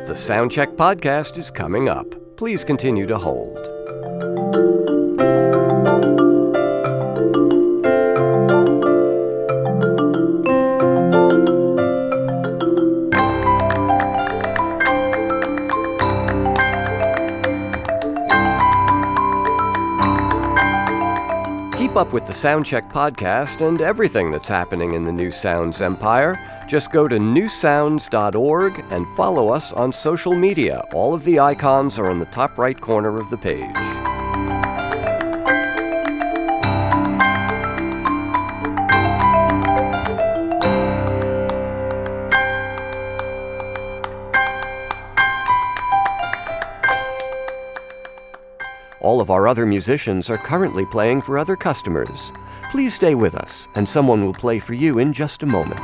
The Soundcheck podcast is coming up. Please continue to hold. Keep up with the Soundcheck podcast and everything that's happening in the New Sounds empire. Just go to newsounds.org and follow us on social media. All of the icons are in the top right corner of the page. All of our other musicians are currently playing for other customers. Please stay with us, and someone will play for you in just a moment.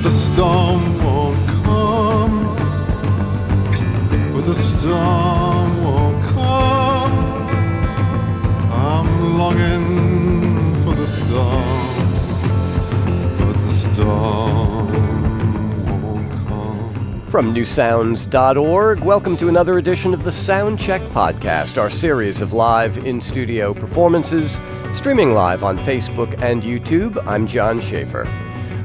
The storm won't come. The storm won't come. I'm longing for the storm, but the storm won't come. From newsounds.org, welcome to another edition of the Soundcheck podcast, our series of live in-studio performances, streaming live on Facebook and YouTube. I'm John Schaefer.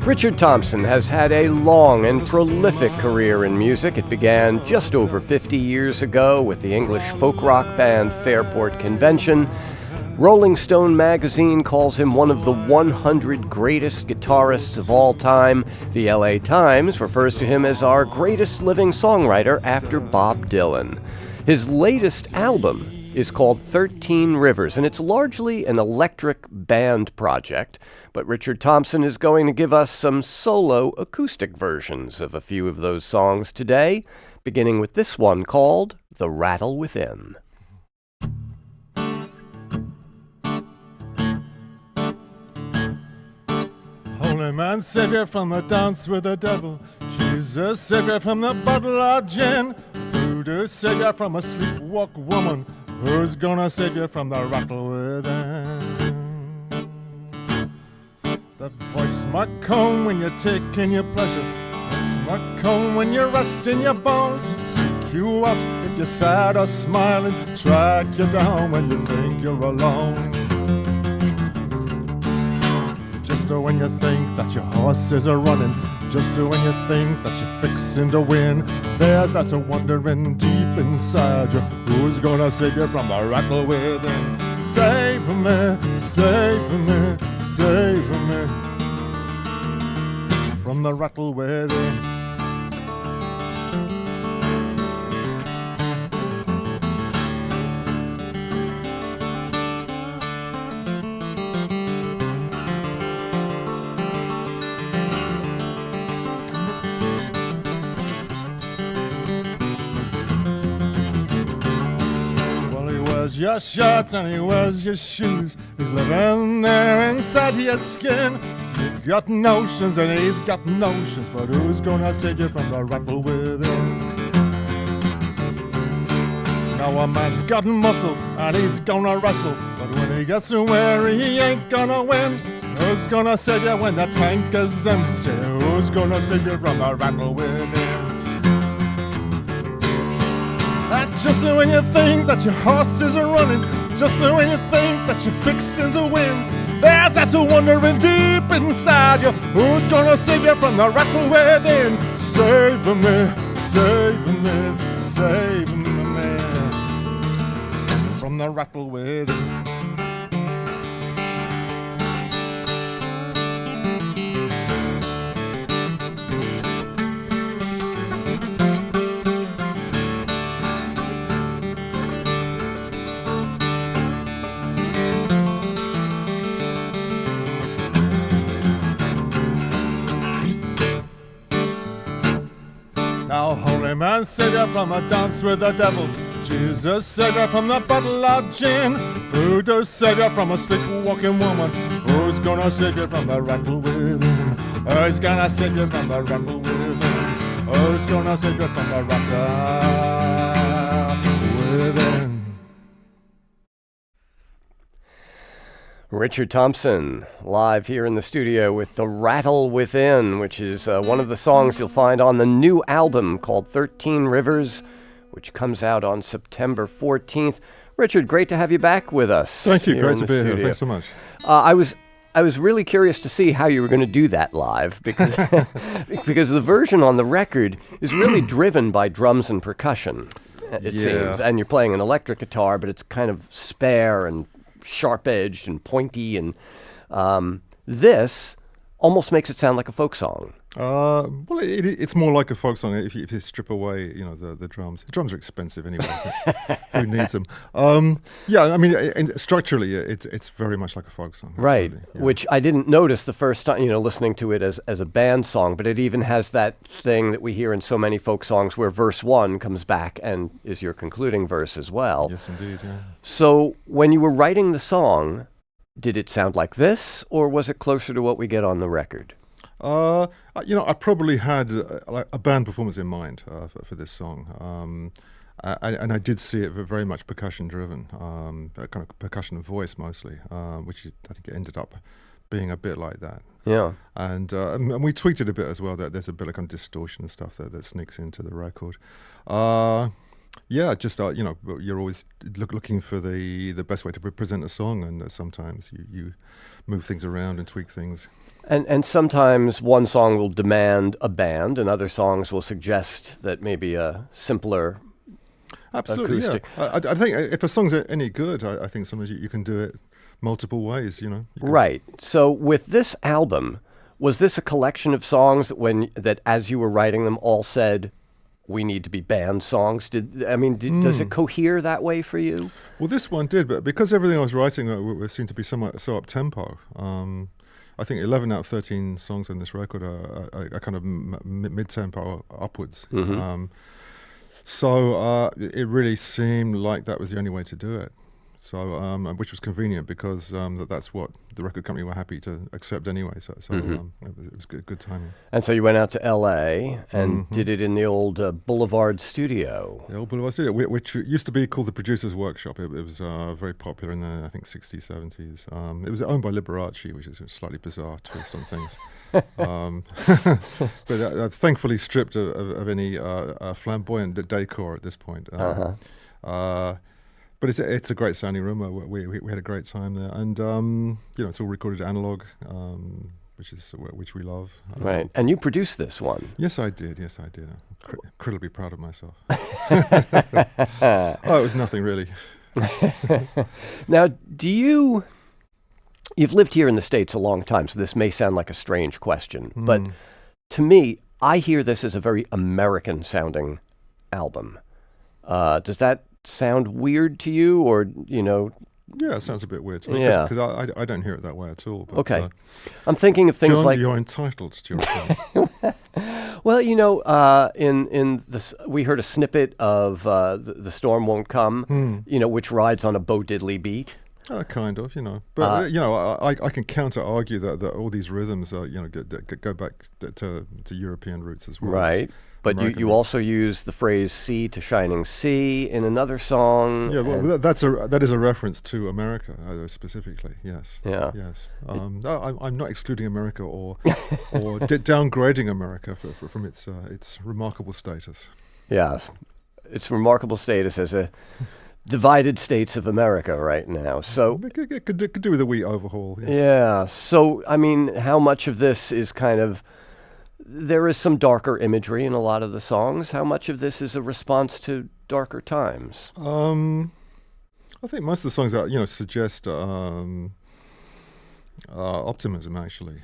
Richard Thompson has had a long and prolific career in music. It began just over 50 years ago with the English folk rock band Fairport Convention. Rolling Stone magazine calls him one of the 100 greatest guitarists of all time. The LA Times refers to him as our greatest living songwriter after Bob Dylan. His latest album is called 13 Rivers, and it's largely an electric band project. But Richard Thompson is going to give us some solo acoustic versions of a few of those songs today, beginning with this one called The Rattle Within. Holy man, savior from the dance with the devil. Jesus, savior from the bottle of gin. Voodoo, savior from a sleepwalk woman. Who's gonna save you from the rattle within? The voice might come when you're taking your pleasure. The voice might come when you're resting your bones. Seek you out if you're sad or smiling. Track you down when you think you're alone. Just when you think that your horses are running. Just when you think that you're fixing to win, there's that wondering deep inside you. Who's gonna save you from the rattle within? Save me, save me, save me from the rattle within. Your shirt and he wears your shoes. He's living there inside your skin. You've got notions and he's got notions, but who's gonna save you from the rattle within? Now a man's got muscle and he's gonna wrestle, but when he gets to where he ain't gonna win, who's gonna save you when the tank is empty? Who's gonna save you from the rattle within? Just when you think that your horses are running, just when you think that you're fixing to win, there's that wondering deep inside you. Who's gonna save you from the rattle within? Save me, save me, save me from the rattle within. Now, holy man, and Savior from a dance with the devil. Jesus, Savior from the bottle of gin. Voodoo, Savior from a sleepwalking woman. Who's gonna save you from the rattle within? Who's gonna save you from the rattle within? Who's gonna save you from the rattle within? Richard Thompson, live here in the studio with The Rattle Within, which is one of the songs you'll find on the new album called 13 Rivers, which comes out on September 14th. Richard, great to have you back with us. Thank you. Great to be here. Thanks so much. I was really curious to see how you were going to do that live, because because the version on the record is really driven by drums and percussion, it seems. And you're playing an electric guitar, but it's kind of spare and sharp-edged and pointy, and this almost makes it sound like a folk song. Well, it's more like a folk song if you strip away, the drums. The drums are expensive anyway. Who needs them? Yeah, I mean, structurally, it's very much like a folk song. Right, yeah. Which I didn't notice the first time, listening to it as a band song, but it even has that thing that we hear in so many folk songs where verse 1 comes back and is your concluding verse as well. Yes, indeed, yeah. So when you were writing the song, did it sound like this, or was it closer to what we get on the record? I probably had a band performance in mind for this song, and I did see it very much percussion driven, kind of percussion and voice mostly, which I think it ended up being a bit like that. Yeah, and we tweaked it a bit as well. That there's a bit of kind of distortion and stuff that sneaks into the record. Yeah, just you're always looking for the best way to present a song, and sometimes you move things around and tweak things. And sometimes one song will demand a band, and other songs will suggest that maybe a simpler Absolutely, acoustic. Yeah. I think if a song's any good, I think sometimes you can do it multiple ways. Right. So with this album, was this a collection of songs that as you were writing them all said, we need to be band songs? Does it cohere that way for you? Well, this one did, but because everything I was writing seemed to be so up-tempo, I think 11 out of 13 songs on this record are kind of mid-tempo upwards. Mm-hmm. So it really seemed like that was the only way to do it. So, which was convenient because that's what the record company were happy to accept anyway. So it was good timing. And so you went out to L.A. and did it in the old Boulevard Studio. The old Boulevard Studio, which used to be called the Producer's Workshop. It was very popular in the, I think, 60s, 70s. It was owned by Liberace, which is a slightly bizarre twist on things. But thankfully stripped of any flamboyant decor at this point. But it's a great sounding room. We had a great time there, and it's all recorded analog, which we love. Right, and you produced this one. Yes, I did. I'm incredibly proud of myself. It was nothing really. Now, you've lived here in the States a long time, so this may sound like a strange question, but to me, I hear this as a very American-sounding album. Does that sound weird to you, or Yeah, it sounds a bit weird to me. Yeah, because I don't hear it that way at all. But, okay, I'm thinking of things John, like you're entitled to your opinion. Well, in this, we heard a snippet of "The Storm Won't Come," which rides on a Bo Diddley beat. Kind of, but I can counter argue that all these rhythms go back to European roots as well. Right. But you also use the phrase "sea to shining sea" in another song. Yeah, well, that is a reference to America specifically. Yes. Yeah. Yes. I'm not excluding America or downgrading America from its remarkable status. Yeah, its remarkable status as a divided states of America right now. So it could do with a wee overhaul. Yes. Yeah. So how much of this is kind of, there is some darker imagery in a lot of the songs. How much of this is a response to darker times? I think most of the songs suggest optimism. Actually,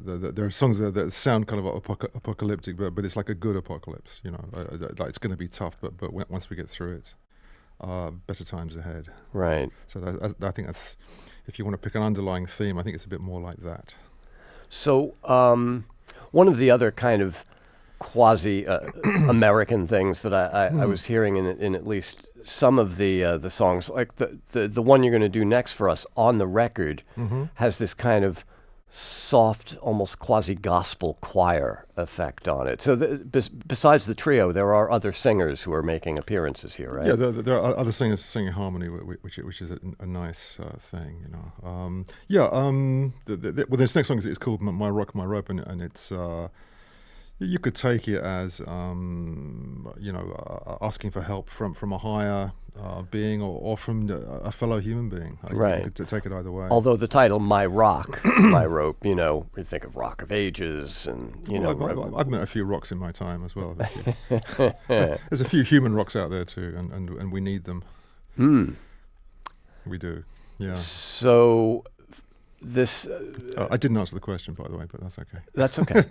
there are songs that sound kind of apocalyptic, but it's like a good apocalypse. Like it's going to be tough, but once we get through it, better times ahead. Right. So I think that's, if you want to pick an underlying theme, I think it's a bit more like that. So one of the other kind of quasi American things that I was hearing in at least some of the songs. Like the one you're going to do next for us on the record has this kind of soft, almost quasi-gospel choir effect on it. So besides the trio, there are other singers who are making appearances here, right? Yeah, there are other singers singing harmony, which is a nice thing, you know. Well, this next song is called "My Rock, My Rope," and it's you could take it as asking for help from a higher being or from a fellow human being. Right. You could take it either way. Although the title "My Rock, My Rope," you know, we think of Rock of Ages, and I've met a few rocks in my time as well. There's a few human rocks out there too, and we need them. We do. Yeah. So this. I didn't answer the question, by the way, but that's okay. That's okay.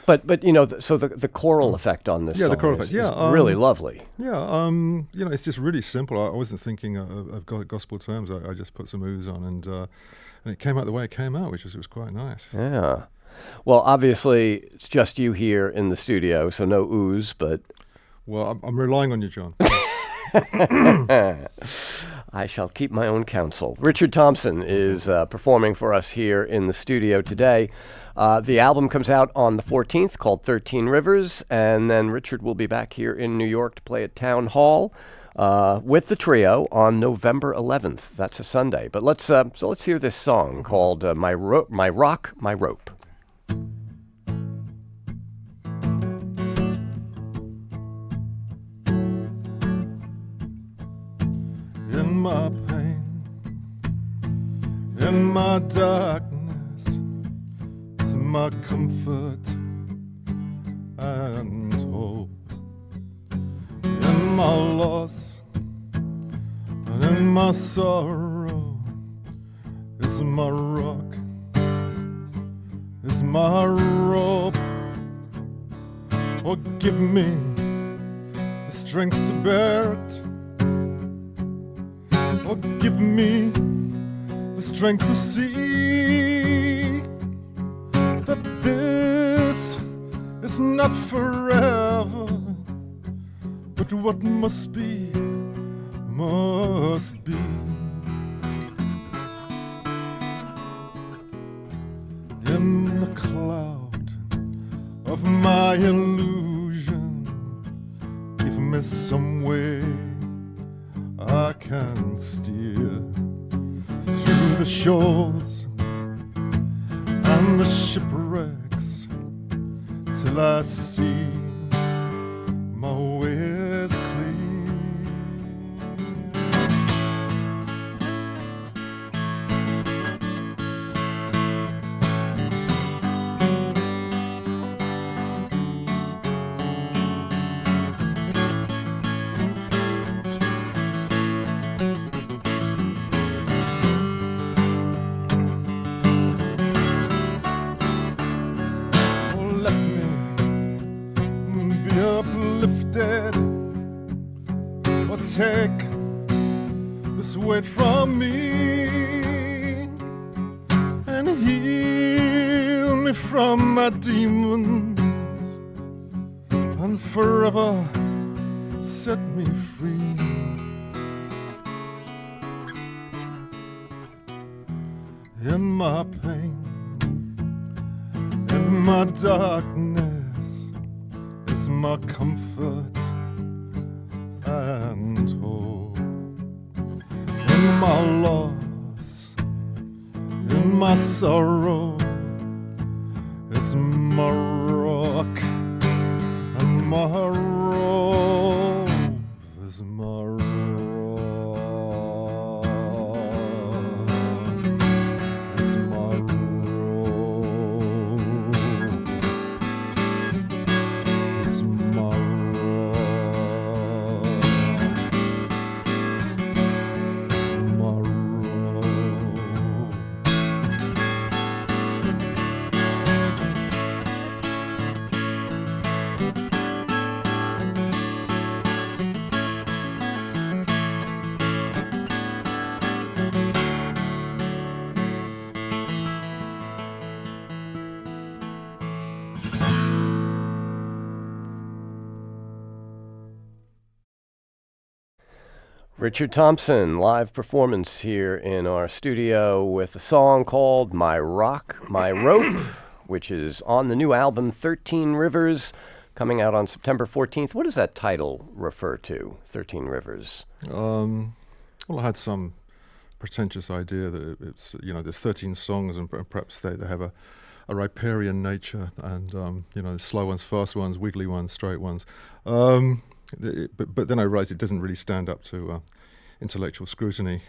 But you know, so the choral effect on this song the choral effect, is really lovely. Yeah, it's just really simple. I wasn't thinking of gospel terms. I just put some ooze on, and it came out the way it came out, which was quite nice. Yeah. Well, obviously, it's just you here in the studio, so no ooze, but. Well, I'm relying on you, John. I shall keep my own counsel. Richard Thompson is performing for us here in the studio today. The album comes out on the 14th, called 13 Rivers, and then Richard will be back here in New York to play at Town Hall with the trio on November 11th. That's a Sunday. But let's hear this song called My Rock, My Rope. In my pain, in my darkness, is my comfort and hope. In my loss and in my sorrow is my rock, is my rope. Oh, give me the strength to bear it. Oh, give me the strength to see that this is not forever, but what must be, must be. In the cloud of my illusion, give me some way I can steer through the shores and the shipwrecks till I see my way is clear. Take this weight from me and heal me from my demons and forever set me free. In my pain, in my darkness is my comfort and hope. In my loss, in my sorrow is my rock, and my rope is my rock, is my rope, is my Richard Thompson, live performance here in our studio with a song called My Rock, My Rope, which is on the new album 13 Rivers, coming out on September 14th. What does that title refer to, 13 Rivers? Well, I had some pretentious idea that it's, there's 13 songs and perhaps they have a riparian nature and, there's slow ones, fast ones, wiggly ones, straight ones. But then I realized it doesn't really stand up to intellectual scrutiny.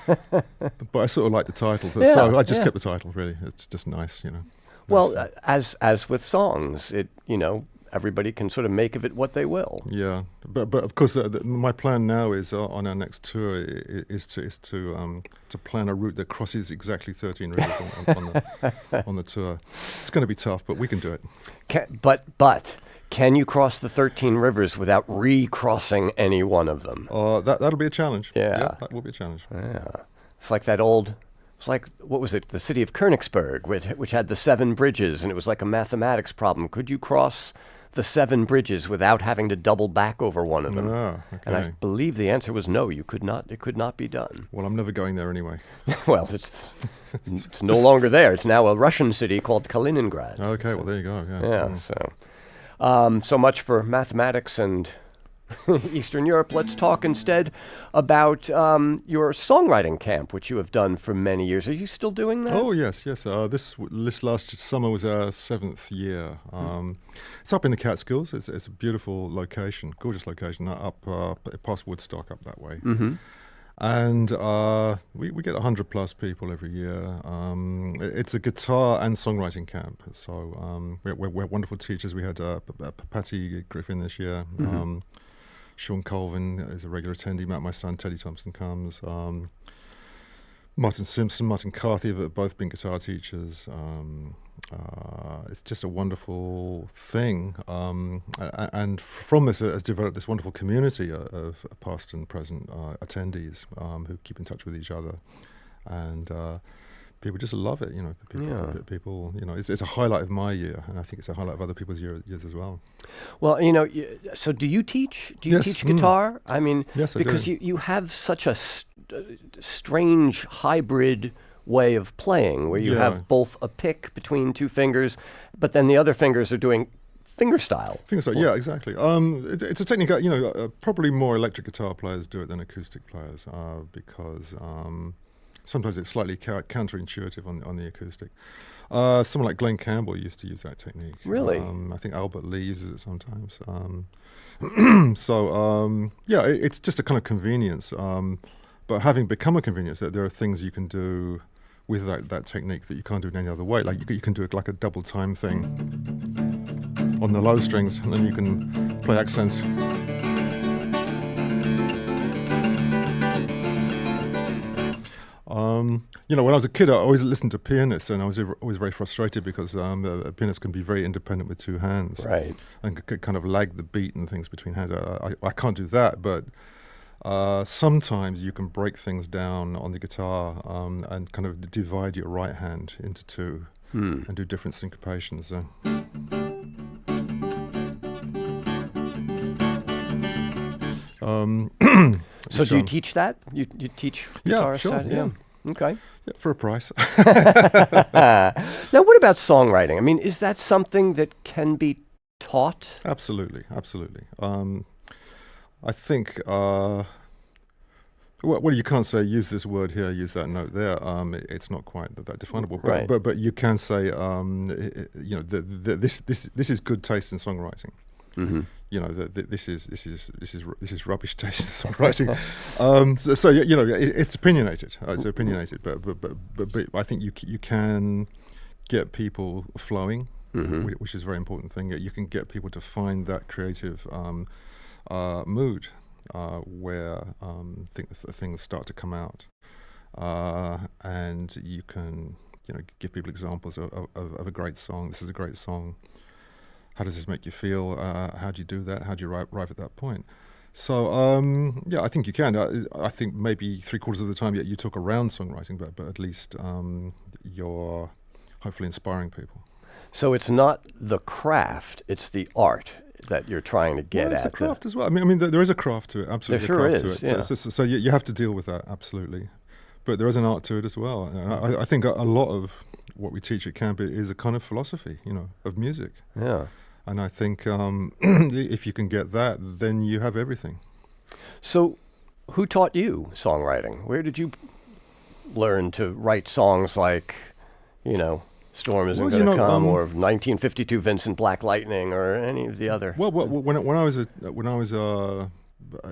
But I sort of like the title, so I just kept the title, really. It's just nice, Well, as with songs, everybody can sort of make of it what they will. Yeah, but of course, my plan now is on our next tour is to plan a route that crosses exactly 13 rivers on the tour. It's going to be tough, but we can do it. But can you cross the 13 rivers without recrossing any one of them? That'll be a challenge. Yeah, that will be a challenge. Yeah, it's like that old. It's like, what was it? The city of Königsberg, which had the 7 bridges, and it was like a mathematics problem. Could you cross the 7 bridges without having to double back over one of them? Okay. And I believe the answer was no, you could not. It could not be done. Well, I'm never going there anyway. Well, it's no longer there. It's now a Russian city called Kaliningrad. Okay, well, there you go. Yeah. So much for mathematics and Eastern Europe. Let's talk instead about your songwriting camp, which you have done for many years. Are you still doing that? Oh, yes. This last summer was our 7th year. It's up in the Catskills. It's a beautiful location, gorgeous location, up past Woodstock, up that way. Mm-hmm. And we get 100 plus people every year. It's a guitar and songwriting camp. So we're wonderful teachers. We had Patty Griffin this year. Mm-hmm. Sean Colvin is a regular attendee. My son Teddy Thompson comes. Martin Simpson, Martin Carthy have both been guitar teachers. It's just a wonderful thing. And from this has developed this wonderful community of past and present attendees who keep in touch with each other. And people just love it, People, it's a highlight of my year, and I think it's a highlight of other people's years as well. Well, so do you teach? Do you teach guitar? I mean, yes, because I do. you have such a strange hybrid way of playing, where you have both a pick between 2 fingers, but then the other fingers are doing fingerstyle. Yeah, exactly. It's a technique. Probably more electric guitar players do it than acoustic players, because. Sometimes it's slightly counterintuitive on the acoustic. Someone like Glenn Campbell used to use that technique. Really? I think Albert Lee uses it sometimes. It's just a kind of convenience. But having become a convenience, there are things you can do with that technique that you can't do in any other way. Like you can do it like a double time thing on the low strings, and then you can play accents. When I was a kid, I always listened to pianists, and I was always very frustrated because a pianist can be very independent with 2 hands, right? And could kind of lag the beat and things between hands. I can't do that, but sometimes you can break things down on the guitar and kind of divide your right hand into 2 and do different syncopations. So do you teach that? You teach guitar? Yeah, sure. Yeah. Okay. Yeah, for a price. Now, what about songwriting? I mean, is that something that can be taught? Absolutely. I think, well, you can't say use this word here, use that note there. It's not quite that definable. But, right. but you can say, this is good taste in songwriting. Mm-hmm. This is rubbish taste in songwriting. It's opinionated. It's opinionated, but I think you can get people flowing, which is a very important thing. You can get people to find that creative mood where things start to come out, and you can give people examples of a great song. This is a great song. How does this make you feel? How do you do that? How do you arrive at that point? So, I think you can. I think maybe 3/4 of the time you talk around songwriting, but at least you're hopefully inspiring people. So it's not the craft, it's the art. that you're trying to get Well, it's at? a craft as well. I mean, there is a craft to it, absolutely. There sure a craft is, to it. yeah. So you have to deal with that, absolutely. But there is an art to it as well. And I think a lot of what we teach at camp is a kind of philosophy, of music. Yeah. And I think if you can get that, then you have everything. So who taught you songwriting? Where did you learn to write songs like, Storm Isn't Gonna Come, or 1952 Vincent Black Lightning, or any of the other? Well, when I was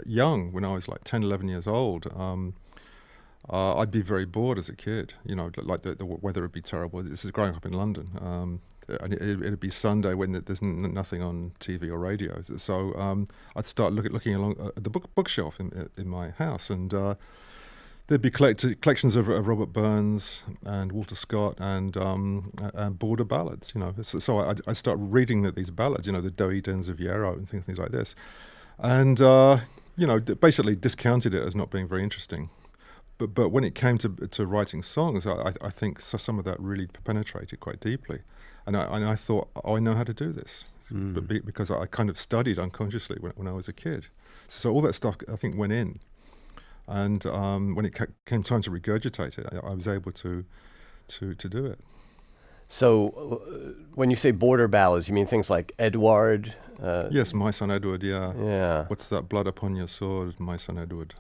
young, when I was like 10, 11 years old, I'd be very bored as a kid. Like the weather would be terrible. This is growing up in London, and it'd be Sunday when there's nothing on TV or radio. So I'd start looking along at the bookshelf in my house, and there'd be collections of Robert Burns and Walter Scott and border ballads. So I start reading these ballads. The Doe Dens of Yarrow and things like this, and basically discounted it as not being very interesting. But when it came to writing songs, I think some of that really penetrated quite deeply, and I thought, I know how to do this, because I kind of studied unconsciously when I was a kid. So all that stuff I think went in, and when it came time to regurgitate it, I was able to do it. So when you say border ballads, you mean things like Edward? Yes, My Son Edward, yeah. Yeah. What's that blood upon your sword, My Son Edward?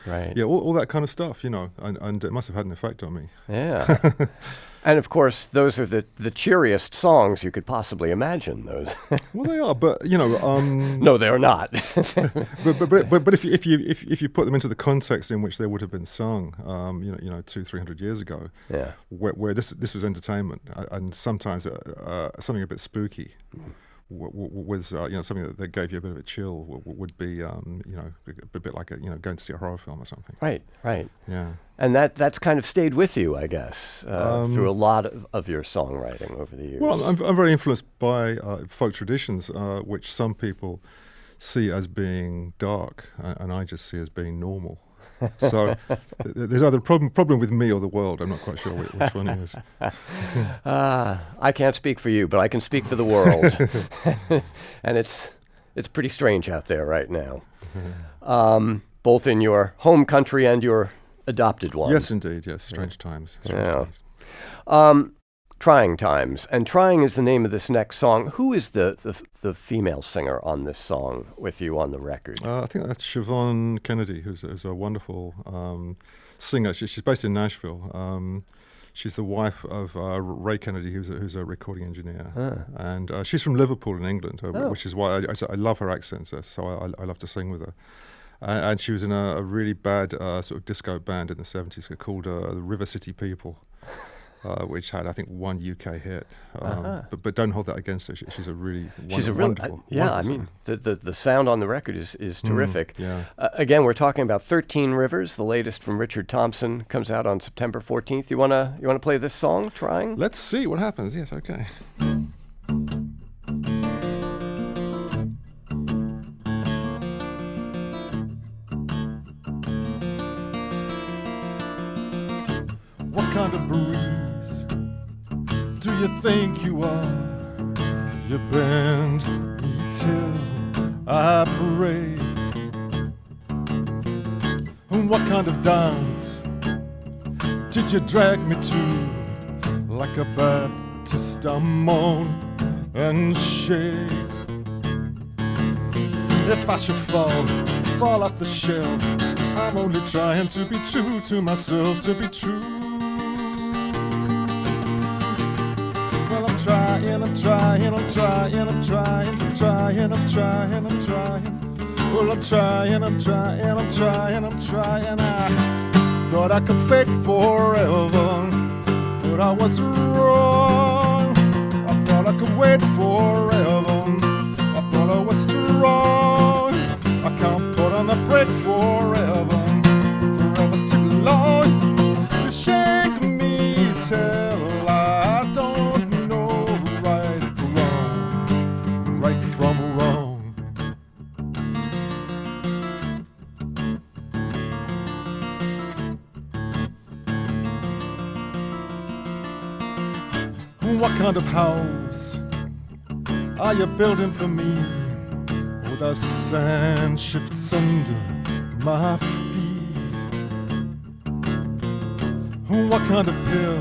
Right. Yeah, all that kind of stuff, and it must have had an effect on me. Yeah. And of course, those are the cheeriest songs you could possibly imagine. Those. Well, they are, but no, they're not. but if you put them into the context in which they would have been sung, 200-300 years ago, yeah, where this was entertainment, and sometimes something a bit spooky. Was something that gave you a bit of a chill would be a bit like going to see a horror film or something. Right. Yeah. And that's kind of stayed with you, I guess, through a lot of your songwriting over the years. Well, I'm very influenced by folk traditions, which some people see as being dark, and I just see as being normal. So there's either a problem with me or the world. I'm not quite sure which one it is. I can't speak for you, but I can speak for the world. And it's pretty strange out there right now, both in your home country and your adopted one. Yes, indeed. Yes, strange times. Times. Trying Times. And Trying is the name of this next song. Who is the female singer on this song with you on the record? I think that's Siobhan Kennedy, who's a wonderful singer. She's based in Nashville. She's the wife of Ray Kennedy, who's a recording engineer. And she's from Liverpool in England, which is why I love her accent, so I love to sing with her. And she was in a really bad sort of disco band in the 70s called the River City People. Which had, I think, one UK hit, but don't hold that against her. She's a really wonderful. I mean, the sound on the record is terrific. Yeah. Again, we're talking about 13 Rivers. The latest from Richard Thompson comes out on September 14th. You wanna play this song, Trying? Let's see what happens. Yes, okay. What kind of breeze do you think you are? You bend me till I pray. And what kind of dance did you drag me to? Like a Baptist, I moan and shake. If I should fall off the shelf, I'm only trying to be true to myself, to be true. I'm trying. Well, I'm trying. I thought I could fake forever, but I was wrong. I thought I could wait forever, I thought I was strong. I can't put on the brake forever, forever's too long. You shake me till I don't know right from wrong. What kind of house are you building for me? Oh, the sand shifts under my feet. What kind of pill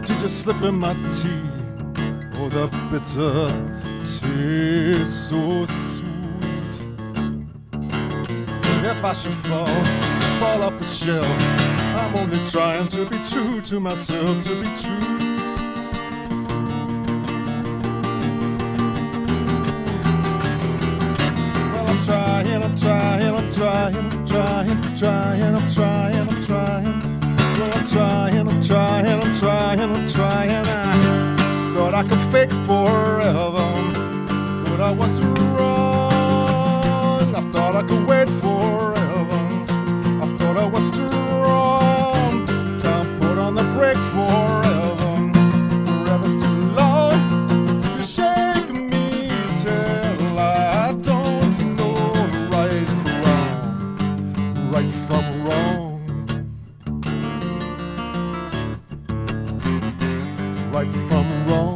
did you slip in my tea? Oh, the bitter taste so sweet. If I should fall off the shelf, I'm only trying to be true to myself, to be true. Well, I'm trying. Well, I'm trying. I thought I could fake forever, but I was wrong. I thought I could wait forever. I thought I was strong. Can't put on the brake forever. Forever's too long. You shake me till I don't know right from wrong. Right from wrong. Right from wrong.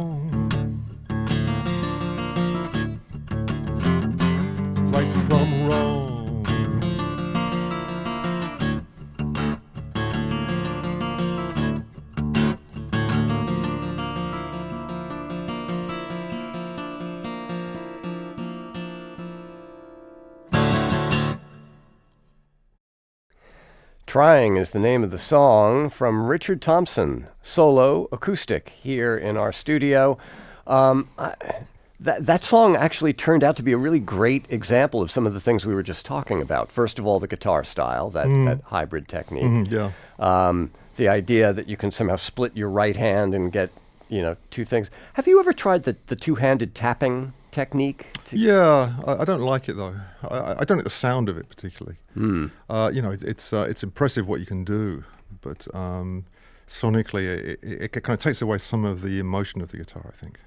Trying is the name of the song from Richard Thompson, solo acoustic, here in our studio. That song actually turned out to be a really great example of some of the things we were just talking about. First of all, the guitar style, that hybrid technique. Yeah. The idea that you can somehow split your right hand and get, two things. Have you ever tried the two-handed tapping technique? Yeah, I don't like it though. I don't like the sound of it particularly. It's impressive what you can do, but sonically it kind of takes away some of the emotion of the guitar, I think.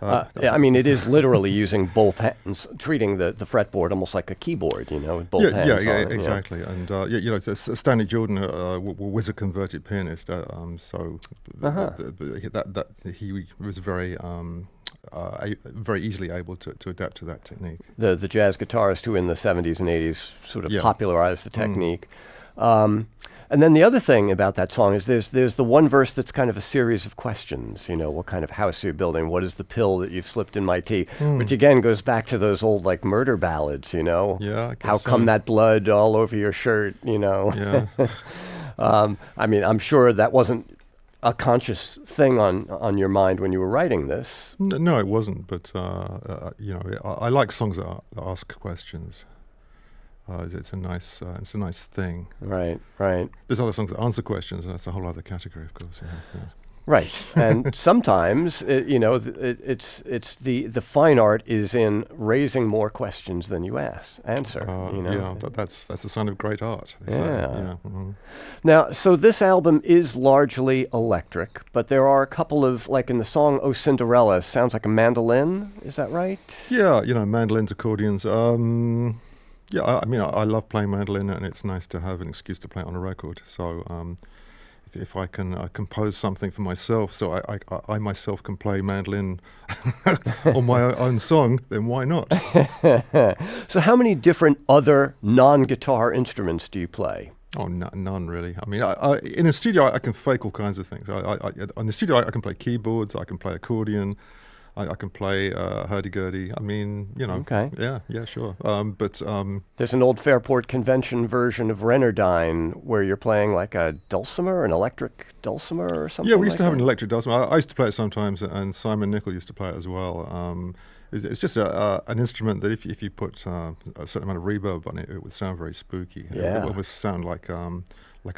It is literally using both hands, treating the fretboard almost like a keyboard, with both hands. Yeah, exactly. And Stanley Jordan was a converted pianist, so he was very easily able to adapt to that technique. The jazz guitarist who in the 70s and 80s sort of popularized the technique. And then the other thing about that song is there's the one verse that's kind of a series of questions. What kind of house are you building? What is the pill that you've slipped in my tea? Which again goes back to those old murder ballads. Yeah, I guess how come that blood all over your shirt? Yeah. I'm sure that wasn't a conscious thing on your mind when you were writing this. No, it wasn't. But I like songs that ask questions. It's a nice thing. Right. There's other songs that answer questions, and that's a whole other category, of course. Yeah. Right, and sometimes it's the fine art is in raising more questions than you answer. Yeah, but that's the sign of great art. Now, so this album is largely electric, but there are a couple of, like in the song "Oh Cinderella," sounds like a mandolin. Is that right? Yeah, mandolins, accordions. Yeah, I love playing mandolin, and it's nice to have an excuse to play it on a record. So if I can compose something for myself, so I myself can play mandolin on my own song, then why not? So how many different other non-guitar instruments do you play? Oh, none really. In a studio, I can fake all kinds of things. In the studio, I can play keyboards, I can play accordion, I can play hurdy-gurdy. Okay. Yeah, sure. There's an old Fairport Convention version of Renardine where you're playing like a dulcimer, an electric dulcimer or something. Yeah, we used to have an electric dulcimer. I used to play it sometimes, and Simon Nicol used to play it as well. It's just an instrument that if you put a certain amount of reverb on it, it would sound very spooky. Yeah. It would almost sound like a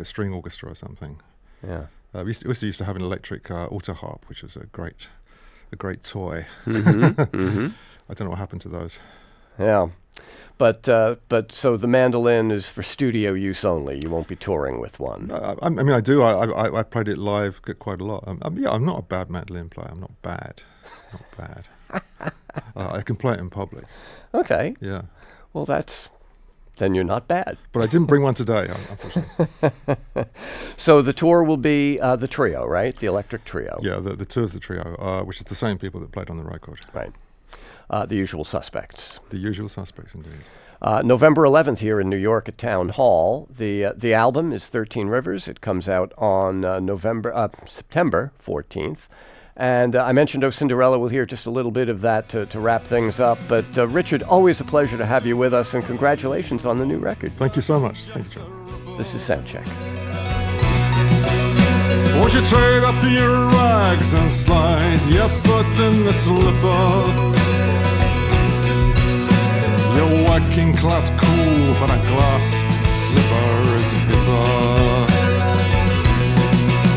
string orchestra or something. Yeah. We used to have an electric auto harp, which was a great toy. Mm-hmm. I don't know what happened to those. Yeah, but so the mandolin is for studio use only. You won't be touring with one. I do. I played it live quite a lot. I'm not a bad mandolin player. I'm not bad. I can play it in public. Okay. Yeah. Well, then you're not bad. But I didn't bring one today, unfortunately. So the tour will be the trio, right? The electric trio. Yeah, the tour's the trio, which is the same people that played on the record. Right. The Usual Suspects. The Usual Suspects, indeed. November 11th here in New York at Town Hall. The album is 13 Rivers. It comes out on September 14th. And I mentioned Cinderella. We'll hear just a little bit of that to wrap things up. But Richard, always a pleasure to have you with us, and congratulations on the new record. Thank you so much. Thank you, John. This is Soundcheck. Won't you trade up your rags and slide your foot in the slipper? Your working class cool, but a glass slipper is hipper.